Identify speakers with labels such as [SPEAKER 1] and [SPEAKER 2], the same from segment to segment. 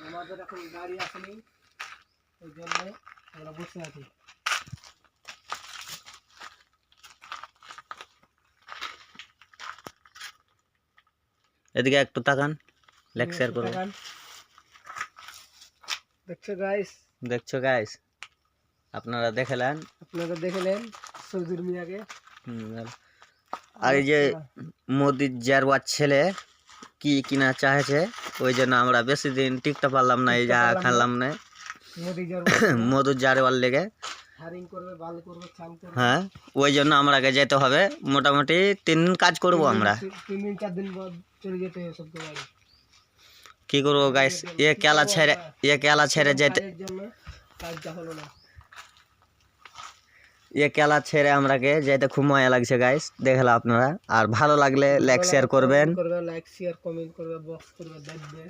[SPEAKER 1] আমাদের এখন গাড়ি আসেনি, ওই জন্য আমরা বসে আছি।
[SPEAKER 2] এদিকে একটু তাকান, লাইক শেয়ার করুন। দেখছো গাইস, আপনারা দেখলেন
[SPEAKER 1] সৌদির মিয়াকে।
[SPEAKER 2] আর এই যে মোদির জারওয়ার ছেলে কি কিনা চাইছে, ওই জন্য আমরা বেশি দিন টিকতে পারলাম না, এই যা খাইলাম না মধুর জারওয়ার লেগে। হ্যাঁ, ওই জন্য আমাকে যেতে হবে, মোটামুটি 3 দিন কাজ করব আমরা।
[SPEAKER 1] 3 দিন 4 দিন পর চলে যেতে হবে সব বাড়ি।
[SPEAKER 2] কি করবো গাইস, এ কেলা ছেড়ে যেতে,
[SPEAKER 1] কাজটা হলো না।
[SPEAKER 2] কেলা ছেড়ে আমরাকে যেতে খুব মজা লাগছে গাইস, দেখলা আপনারা। আর ভালো লাগলে লাইক শেয়ার করবেন,
[SPEAKER 1] লাইক শেয়ার কমেন্ট করবে, বক্স করবে, দেখবে,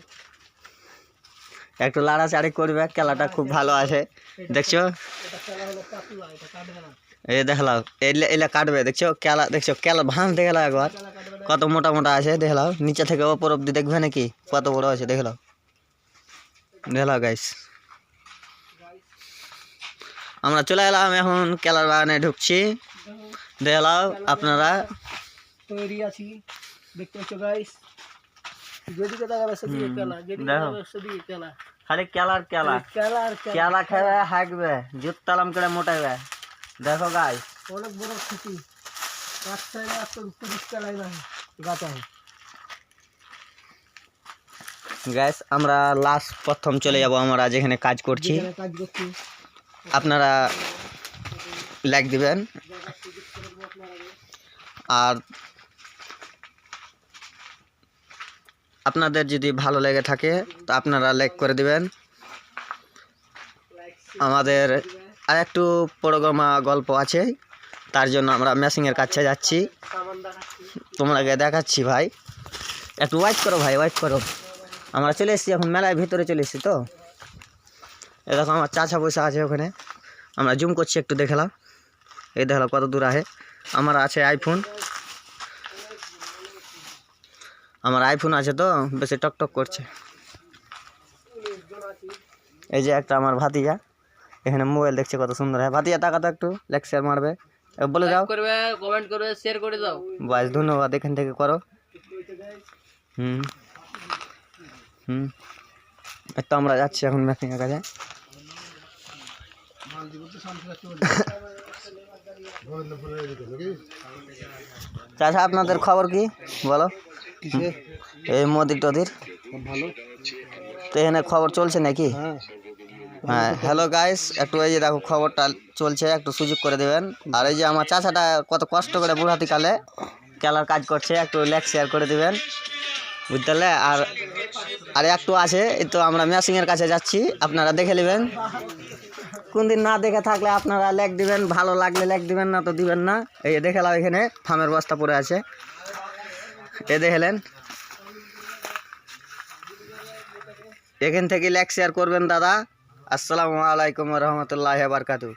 [SPEAKER 2] একটু লাড়াচাড়ি করবে। খেলাটা খুব ভালো আছে, দেখছো?
[SPEAKER 1] এটা খেলা হলো পাতলা, এটা কাটবে না।
[SPEAKER 2] এই দেখলাও, এলে কাটবে, দেখছো? খেলা দেখছো? খেলা ভাঙতে গেল একবার, কত মোটা মোটা আছে দেখলাও। নিচে থেকে ওপর অব্দি দেখবে নাকি কত বড় আছে, দেখলাও দেখলাও গাইস। আমরা চলে এলাম এখন খেলার বাগানে ঢুকছি, দেখলাও আপনারা।
[SPEAKER 1] তৈরি আছি, দেখতে পাচ্ছ গাইস। যেদিকে তাকাবে সেদিকে খেলা, যেদিকে তাকাবে সেদিকে খেলা।
[SPEAKER 2] খালি খেলার খেলা, খেলা খেলা হাঁকবে, জুতালাম করে মোটাইবে। দেখো গাইস,
[SPEAKER 1] অনেক বড় খুশি। রাস্তায় রাস্তা 30 চালাই না গাতা।
[SPEAKER 2] গাইস আমরা লাস্ট প্রথম চলে যাব আমরা যেখানে কাজ করছি। আপনারা লাইক দিবেন, আর আপনাদের যদি ভালো লেগে থাকে তো আপনারা লাইক করে দিবেন। আমাদের আর একটু প্রোগ্রামা গল্প আছে, তার জন্য আমরা মেশিনের কাছে যাচ্ছি, তোমাকে দেখাচ্ছি ভাই। একটু ওয়েট করো ভাই, ওয়েট করো। আমরা চলে এসেছি এখন, মেলায় ভিতরে চলে এসেছি। তো এ দেখো আমার চাচা পয়সা আছে ওখানে, আমরা জুম করছি, একটু দেখলাম। এই দেখলাম কত দূর আছে। আমার আছে আইফোন, আমার আইফোন আছে তো বেশি টকটক করছে। এই যে একটা আমার ভাতিজা এখানে মোবাইল দেখছে, কত সুন্দর। হয় ভাতিজা, টাকা তো একটু লাইক শেয়ার মারবে, বলে যাও,
[SPEAKER 1] করবে, কমেন্ট করবে, শেয়ার করে দাও।
[SPEAKER 2] বাস ধন্যবাদ, এখান থেকে করো। তো আমরা যাচ্ছি এখন মেশিনের কাছে। চাচা আপনাদের খবর কি বলো? এই মোদির টদির
[SPEAKER 1] ভালো
[SPEAKER 2] তো এখানে খবর চলছে নাকি? হ্যাঁ, হ্যালো গাইস, একটু এই যে দেখো খবরটা চলছে, একটু সুযোগ করে দেবেন। আর এই যে আমার চাচাটা কত কষ্ট করে বুড়াতি কালে খেলার কাজ করছে, একটু লাইক শেয়ার করে দিবেন, বুঝতে পারলে। আর একটু আছে, এই তো আমরা মেশিনের কাছে যাচ্ছি, আপনারা দেখে নেবেন। কোন দিন না দেখে থাকলে আপনারা লাইক দিবেন, ভালো লাগলে লাইক দিবেন, না তো দিবেন না। এই দেখলাম এখানে ফার্মের বস্তা পড়ে আছে, এ দেখলেন। এখান থেকে লাইক শেয়ার করবেন দাদা। আসসালামু আলাইকুম ওয়া রাহমাতুল্লাহি ওয়া বারাকাতুহু।